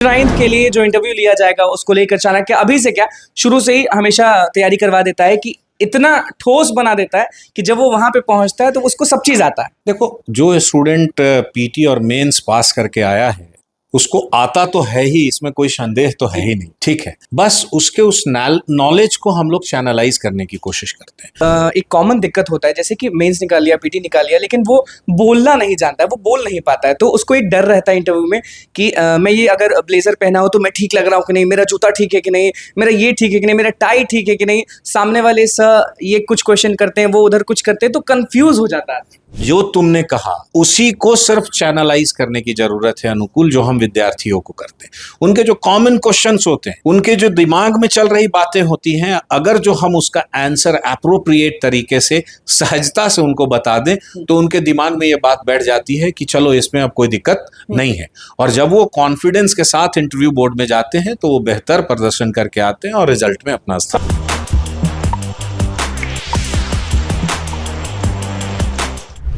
9th के लिए जो इंटरव्यू लिया जाएगा उसको लेकर चाणक्य अभी से क्या शुरू से ही हमेशा तैयारी करवा देता है कि इतना ठोस बना देता है कि जब वो वहां पे पहुंचता है तो उसको सब चीज आता है। देखो, जो स्टूडेंट पीटी और मेंस पास करके आया है उसको आता तो है ही, इसमें कोई संदेह तो है ही नहीं। ठीक है, बस उसके उस नॉलेज को हम लोग चैनलाइज करने की कोशिश करते हैं। एक कॉमन दिक्कत होता है जैसे कि मेंस निकाल लिया, पीटी निकाल लिया, लेकिन वो बोलना नहीं जानता है, वो बोल नहीं पाता है, तो उसको एक डर रहता है इंटरव्यू में कि मैं ये अगर ब्लेजर पहना हो तो मैं ठीक लग रहा हूँ कि नहीं, मेरा जूता ठीक है कि नहीं, मेरा ये ठीक है कि नहीं, मेरा टाई ठीक है कि नहीं, सामने वाले सर ये कुछ क्वेश्चन करते हैं, वो उधर कुछ करते हैं, तो कंफ्यूज हो जाता है। जो तुमने कहा उसी को सिर्फ चैनलाइज करने की जरूरत है अनुकूल, जो हम विद्यार्थियों को करते हैं। उनके जो कॉमन क्वेश्चंस होते हैं, उनके जो दिमाग में चल रही बातें होती हैं, अगर जो हम उसका आंसर एप्रोप्रिएट तरीके से सहजता से उनको बता दें तो उनके दिमाग में ये बात बैठ जाती है कि चलो इसमें अब कोई दिक्कत नहीं है। और जब वो कॉन्फिडेंस के साथ इंटरव्यू बोर्ड में जाते हैं तो वो बेहतर प्रदर्शन करके आते हैं और रिजल्ट में अपना स्थान।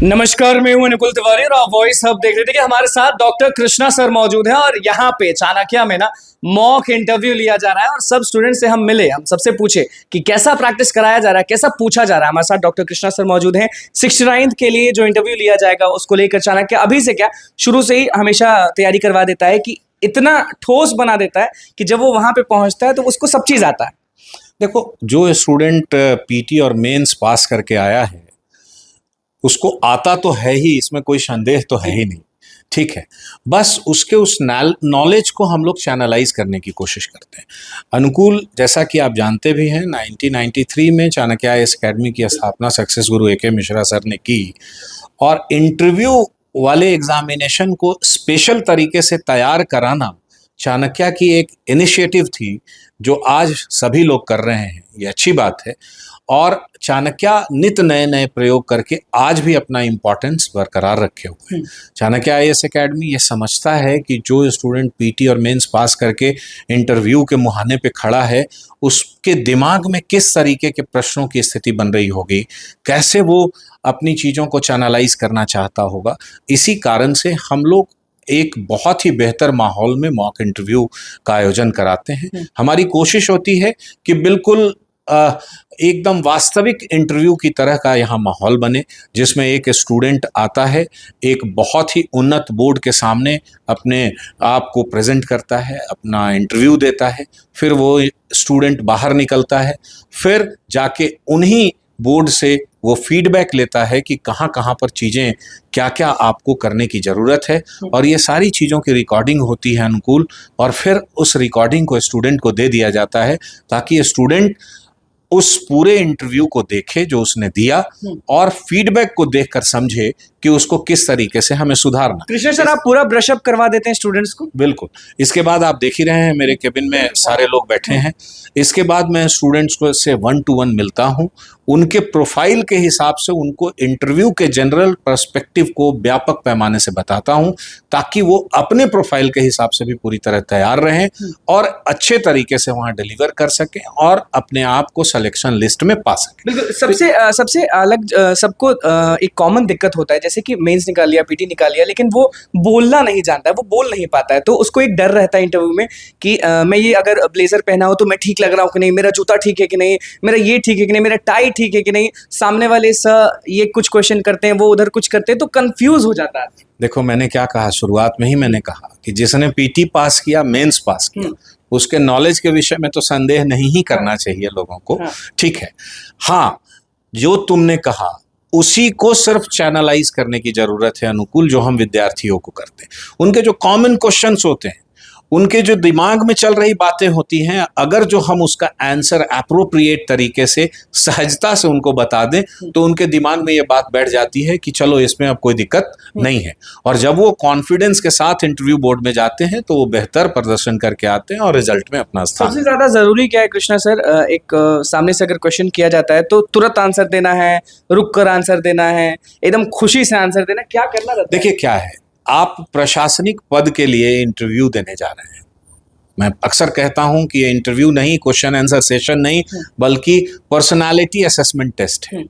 नमस्कार, मैं हूं अनुकुल तिवारी और आप वॉइस हब देख रहे थे कि हमारे साथ डॉक्टर कृष्णा सर मौजूद हैं और यहाँ पे चाणक्य में ना मॉक इंटरव्यू लिया जा रहा है और सब स्टूडेंट से हम मिले, हम सबसे पूछे कि कैसा प्रैक्टिस कराया जा रहा है, कैसा पूछा जा रहा है। हमारे साथ डॉक्टर कृष्णा सर मौजूद हैं। 69th के लिए जो इंटरव्यू लिया जाएगा उसको लेकर चाणक्य अभी से क्या शुरू से ही हमेशा तैयारी करवा देता है कि इतना ठोस बना देता है कि जब वो वहां पे पहुंचता है तो उसको सब चीज आता है। देखो, जो स्टूडेंट पीटी और मेंस पास करके आया है उसको आता तो है ही, इसमें कोई संदेह तो है ही नहीं। ठीक है, बस उसके उस नॉलेज को हम लोग चैनलाइज करने की कोशिश करते हैं। अनुकूल, जैसा कि आप जानते भी हैं, 1993 में चाणक्य आईएएस अकेडमी की स्थापना सक्सेस गुरु ए के मिश्रा सर ने की और इंटरव्यू वाले एग्जामिनेशन को स्पेशल तरीके से तैयार कराना चाणक्य की एक इनिशिएटिव थी, जो आज सभी लोग कर रहे हैं। ये अच्छी बात है और चाणक्य नित नए नए प्रयोग करके आज भी अपना इम्पोर्टेंस बरकरार रखे हुए हैं। चाणक्य आईएएस अकेडमी ये समझता है कि जो स्टूडेंट पीटी और मेंस पास करके इंटरव्यू के मुहाने पे खड़ा है, उसके दिमाग में किस तरीके के प्रश्नों की स्थिति बन रही होगी, कैसे वो अपनी चीज़ों को चैनलाइज करना चाहता होगा। इसी कारण से हम लोग एक बहुत ही बेहतर माहौल में मॉक इंटरव्यू का आयोजन कराते हैं। हमारी कोशिश होती है कि बिल्कुल एकदम वास्तविक इंटरव्यू की तरह का यहाँ माहौल बने, जिसमें एक स्टूडेंट आता है, एक बहुत ही उन्नत बोर्ड के सामने अपने आप को प्रेजेंट करता है, अपना इंटरव्यू देता है, फिर वो स्टूडेंट बाहर निकलता है, फिर जाके उन्हीं बोर्ड से वो फीडबैक लेता है कि कहाँ कहाँ पर चीज़ें क्या क्या आपको करने की ज़रूरत है, और ये सारी चीज़ों की रिकॉर्डिंग होती है अनुकूल, और फिर उस रिकॉर्डिंग को स्टूडेंट को दे दिया जाता है ताकि स्टूडेंट उस पूरे इंटरव्यू को देखे जो उसने दिया और फीडबैक को देखकर समझे कि उसको किस तरीके से हमें सुधारना। कृष्णा सर, आप पूरा ब्रशअप करवा देते हैं स्टूडेंट्स को? बिल्कुल। इसके बाद आप देख ही रहे हैं मेरे केबिन में सारे लोग बैठे हैं। इसके बाद मैं स्टूडेंट्स को से 1 to 1 मिलता हूं, उनके प्रोफाइल के हिसाब से उनको इंटरव्यू के जनरल पर्सपेक्टिव को व्यापक पैमाने से बताता हूं, ताकि वो अपने प्रोफाइल के हिसाब से भी पूरी तरह तैयार रहें और अच्छे तरीके से वहां डिलीवर कर सकें और अपने आप को सिलेक्शन लिस्ट में पा सकें। बिल्कुल। सबसे अलग सबको एक कॉमन दिक्कत होता है जैसे कि मेंस निकाल लिया, पीटी निकाल लिया, लेकिन वो बोलना नहीं जानता है, वो बोल नहीं पाता है, तो उसको एक डर रहता है इंटरव्यू में कि मैं ये अगर ब्लेजर पहना हो तो मैं ठीक लग रहा हूँ कि नहीं, मेरा जूता ठीक है कि नहीं, मेरा ये ठीक है कि नहीं, मेरा टाई ठीक है कि नहीं, सामने वाले सर ये कुछ क्वेश्चन करते हैं, वो उधर कुछ करते हैं, तो कंफ्यूज हो जाता है। देखो, मैंने क्या कहा, शुरुआत में ही मैंने कहा कि जिसने पीटी पास किया, मेंस पास किया, उसके नॉलेज के विषय में तो संदेह नहीं ही करना चाहिए लोगों को। ठीक है, हाँ, जो तुमने कहा उसी को सिर्फ चैनलाइज करने की जरूरत है अनुकूल, जो हम विद्यार्थियों को करते हैं। उनके जो कॉमन क्वेश्चंस होते हैं, उनके जो दिमाग में चल रही बातें होती हैं, अगर जो हम उसका आंसर एप्रोप्रिएट तरीके से सहजता से उनको बता दें तो उनके दिमाग में ये बात बैठ जाती है कि चलो इसमें अब कोई दिक्कत नहीं है। और जब वो कॉन्फिडेंस के साथ इंटरव्यू बोर्ड में जाते हैं तो वो बेहतर प्रदर्शन करके आते हैं और रिजल्ट में अपना स्थान। सबसे ज्यादा जरूरी क्या है कृष्णा सर? एक सामने से अगर क्वेश्चन किया जाता है तो तुरंत आंसर देना है, रुक कर आंसर देना है, एकदम खुशी से आंसर देना, क्या करना रहता है? देखिए क्या है, आप प्रशासनिक पद के लिए इंटरव्यू देने जा रहे हैं, मैं अक्सर कहता हूं कि ये इंटरव्यू नहीं, क्वेश्चन आंसर सेशन नहीं, बल्कि पर्सनालिटी असेसमेंट टेस्ट है।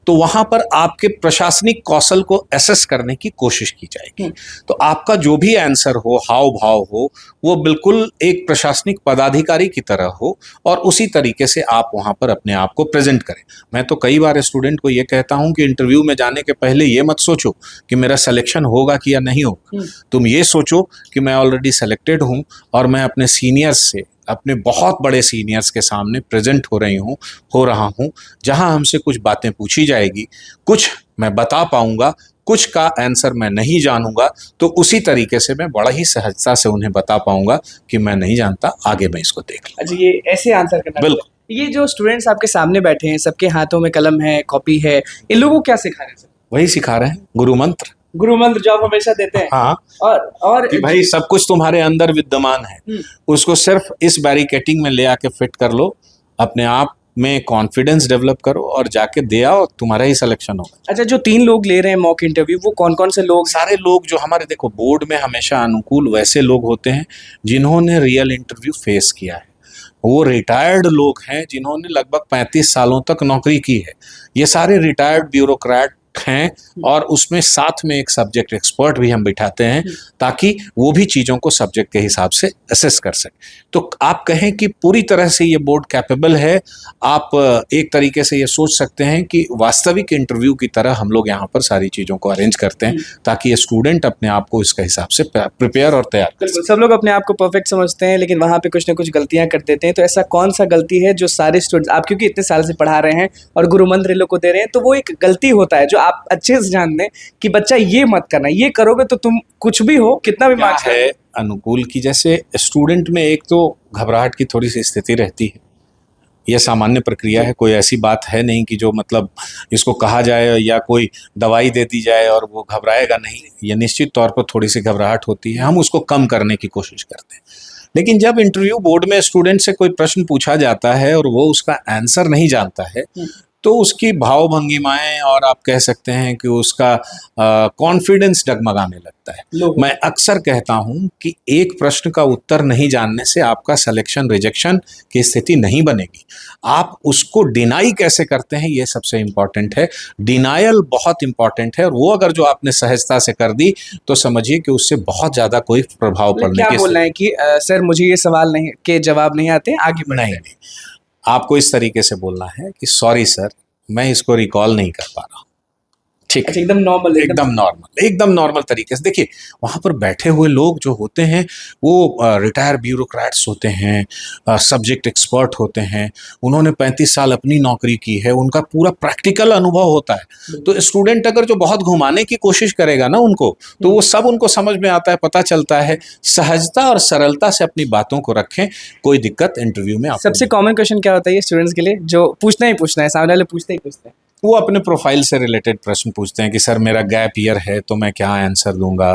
तो वहां पर आपके प्रशासनिक कौशल को असेस करने की कोशिश की जाएगी। तो आपका जो भी आंसर हो, हाव भाव हो, वो बिल्कुल एक प्रशासनिक पदाधिकारी की तरह हो और उसी तरीके से आप वहां पर अपने आप को प्रेजेंट करें। मैं तो कई बार स्टूडेंट को ये कहता हूं कि इंटरव्यू में जाने के पहले ये मत सोचो कि मेरा सिलेक्शन होगा कि या नहीं होगा। तुम ये सोचो कि मैं ऑलरेडी सेलेक्टेड हूं और मैं अपने सीनियर्स से, अपने बहुत बड़े सीनियर्स के सामने प्रेजेंट हो रहा हूं, जहां हमसे कुछ बातें पूछी जाएगी, कुछ मैं बता पाऊंगा, कुछ का आंसर मैं नहीं जानूंगा, तो उसी तरीके से मैं बड़ा ही सहजता से उन्हें बता पाऊंगा कि मैं नहीं जानता, आगे मैं इसको देख लूं। अच्छा, ये ऐसे आंसर करना। बिल्कुल। ये जो स्टूडेंट्स आपके सामने बैठे हैं, सबके हाथों में कलम है, कॉपी है, इन लोगों को क्या सिखा रहे हैं सर? वही सिखा रहे हैं, गुरु मंत्र। गुरु मंत्र जो आप हमेशा देते हैं। हाँ, और कि भाई सब कुछ तुम्हारे अंदर विद्यमान है, उसको सिर्फ इस बैरिकेटिंग में ले आके फिट कर लो, अपने आप में कॉन्फिडेंस डेवलप करो और जाके दे आओ, तुम्हारा ही सिलेक्शन होगा। अच्छा, जो 3 लोग ले रहे हैं मॉक इंटरव्यू, वो कौन कौन से लोग? सारे लोग जो हमारे, देखो, बोर्ड में हमेशा अनुकूल वैसे लोग होते हैं जिन्होंने रियल इंटरव्यू फेस किया है। वो रिटायर्ड लोग हैं जिन्होंने लगभग 35 सालों तक नौकरी की है। ये सारे रिटायर्ड ब्यूरोक्रेट हैं और उसमें साथ में एक सब्जेक्ट एक्सपर्ट भी हम बिठाते हैं ताकि वो भी चीज़ों को सब्जेक्ट के हिसाब से असेस कर सके। तो आप कहें कि पूरी तरह से ये बोर्ड कैपेबल है। आप एक तरीके से ये सोच सकते हैं कि वास्तविक इंटरव्यू की तरह हम लोग यहाँ पर सारी चीज़ों को अरेंज करते हैं ताकि ये स्टूडेंट अपने आप को इसके हिसाब से प्रिपेयर और तैयार कर सके। सब लोग अपने आप को परफेक्ट समझते हैं, लेकिन वहाँ पे कुछ ना कुछ गलतियाँ कर देते हैं। तो ऐसा कौन सा गलती है जो सारे स्टूडेंट्स, आप क्योंकि इतने साल से पढ़ा रहे हैं और गुरु मंत्र लोग को दे रहे हैं, तो वो एक गलती होता है जो आप अच्छे से जान दें कि बच्चा ये मत करना, ये करोगे तो तुम कुछ भी हो, कितना भी मार्क्स है अनुकूल की, जैसे स्टूडेंट में एक तो घबराहट की थोड़ी सी स्थिति रहती है। यह सामान्य प्रक्रिया है, कोई ऐसी बात है नहीं कि जो मतलब इसको कहा जाए या कोई दवाई दे दी जाए और वो घबराएगा नहीं। ये निश्चित तौर पर थोड़ी सी घबराहट होती है, हम उसको कम करने की कोशिश करते हैं। लेकिन जब इंटरव्यू बोर्ड में स्टूडेंट से कोई प्रश्न पूछा जाता है और वो उसका आंसर नहीं जानता है, तो उसकी भाव भंगिमाएं और आप कह सकते हैं कि उसका कॉन्फिडेंस डगमगाने लगता है। मैं अक्सर कहता हूं कि एक प्रश्न का उत्तर नहीं जानने से आपका सिलेक्शन रिजेक्शन की स्थिति नहीं बनेगी। आप उसको डिनाई कैसे करते हैं, ये सबसे इम्पॉर्टेंट है। डिनायल बहुत इंपॉर्टेंट है और वो अगर जो आपने सहजता से कर दी तो समझिए कि उससे बहुत ज्यादा कोई प्रभाव पड़ने क्या बोलना है कि सर मुझे ये सवाल नहीं के जवाब नहीं आते, आगे बढ़ाएं। नहीं, आपको इस तरीके से बोलना है कि सॉरी सर, मैं इसको रिकॉल नहीं कर पा रहा हूँ। ठीक है, एकदम नॉर्मल, एकदम नॉर्मल तरीके से। देखिए, वहाँ पर बैठे हुए लोग जो होते हैं वो रिटायर ब्यूरोक्रेट्स होते हैं, सब्जेक्ट एक्सपर्ट होते हैं, उन्होंने 35 साल अपनी नौकरी की है, उनका पूरा प्रैक्टिकल अनुभव होता है। तो स्टूडेंट अगर जो बहुत घुमाने की कोशिश करेगा ना उनको, तो वो सब उनको समझ में आता है, पता चलता है। सहजता और सरलता से अपनी बातों को रखें, कोई दिक्कत इंटरव्यू में। सबसे कॉमन क्वेश्चन क्या होता है ये स्टूडेंट्स के लिए जो पूछना है, सामने वाले पूछते हैं? वो अपने प्रोफाइल से रिलेटेड प्रश्न पूछते हैं कि सर मेरा गैप ईयर है तो मैं क्या आंसर दूंगा,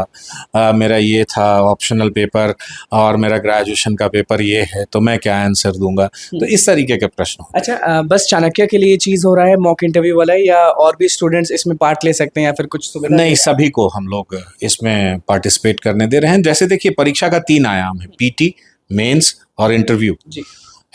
मेरा ये था ऑप्शनल पेपर और मेरा ग्रेजुएशन का पेपर ये है तो मैं क्या आंसर दूंगा। तो इस तरीके के प्रश्न। अच्छा, बस चाणक्य के लिए ये चीज़ हो रहा है मॉक इंटरव्यू वाला, या और भी स्टूडेंट्स इसमें पार्ट ले सकते हैं या फिर कुछ सुविधा? नहीं, सभी को हम लोग इसमें पार्टिसिपेट करने दे रहे हैं। जैसे देखिए, परीक्षा का 3 आयाम है, पीटी, मेंस और इंटरव्यू,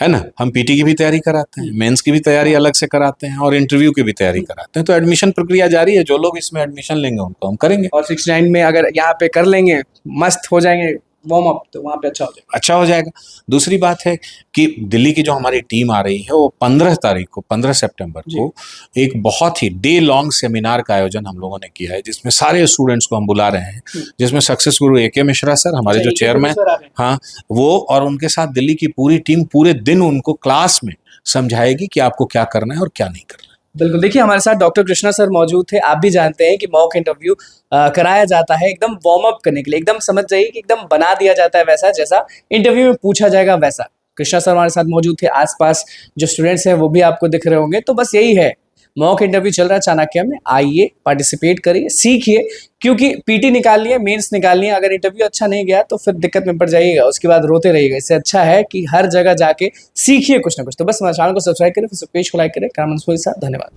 है ना। हम पीटी की भी तैयारी कराते हैं, मेंस की भी तैयारी अलग से कराते हैं और इंटरव्यू की भी तैयारी कराते हैं। तो एडमिशन प्रक्रिया जारी है, जो लोग इसमें एडमिशन लेंगे उनको हम करेंगे। और 69 में अगर यहाँ पे कर लेंगे, मस्त हो जाएंगे वार्म अप, तो वहाँ पे अच्छा हो जाएगा। दूसरी बात है कि दिल्ली की जो हमारी टीम आ रही है वो 15 सितंबर को एक बहुत ही डे लॉन्ग सेमिनार का आयोजन हम लोगों ने किया है, जिसमें सारे स्टूडेंट्स को हम बुला रहे हैं, जिसमें सक्सेस गुरु AK मिश्रा सर, हमारे जो चेयरमैन, हाँ, वो और उनके साथ दिल्ली की पूरी टीम पूरे दिन उनको क्लास में समझाएगी कि आपको क्या करना है और क्या नहीं करना है। बिल्कुल, देखिए हमारे साथ डॉक्टर कृष्णा सर मौजूद थे। आप भी जानते हैं कि मॉक इंटरव्यू कराया जाता है एकदम वार्म अप करने के लिए, एकदम समझ जाइए कि एकदम बना दिया जाता है वैसा जैसा इंटरव्यू में पूछा जाएगा वैसा। कृष्णा सर हमारे साथ मौजूद थे, आसपास जो स्टूडेंट्स हैं वो भी आपको दिख रहे होंगे। तो बस यही है, मॉक इंटरव्यू चल रहा है चाणक्य में, आइए पार्टिसिपेट करिए, सीखिए, क्योंकि पीटी निकालनी है, मेंस निकालनी है। अगर इंटरव्यू अच्छा नहीं गया तो फिर दिक्कत में पड़ जाइएगा, उसके बाद रोते रहिएगा। इससे अच्छा है कि हर जगह जाके सीखिए कुछ ना कुछ। तो बस हमारे चैनल को सब्सक्राइब करें, फिर पेज को लाइक करें। धन्यवाद।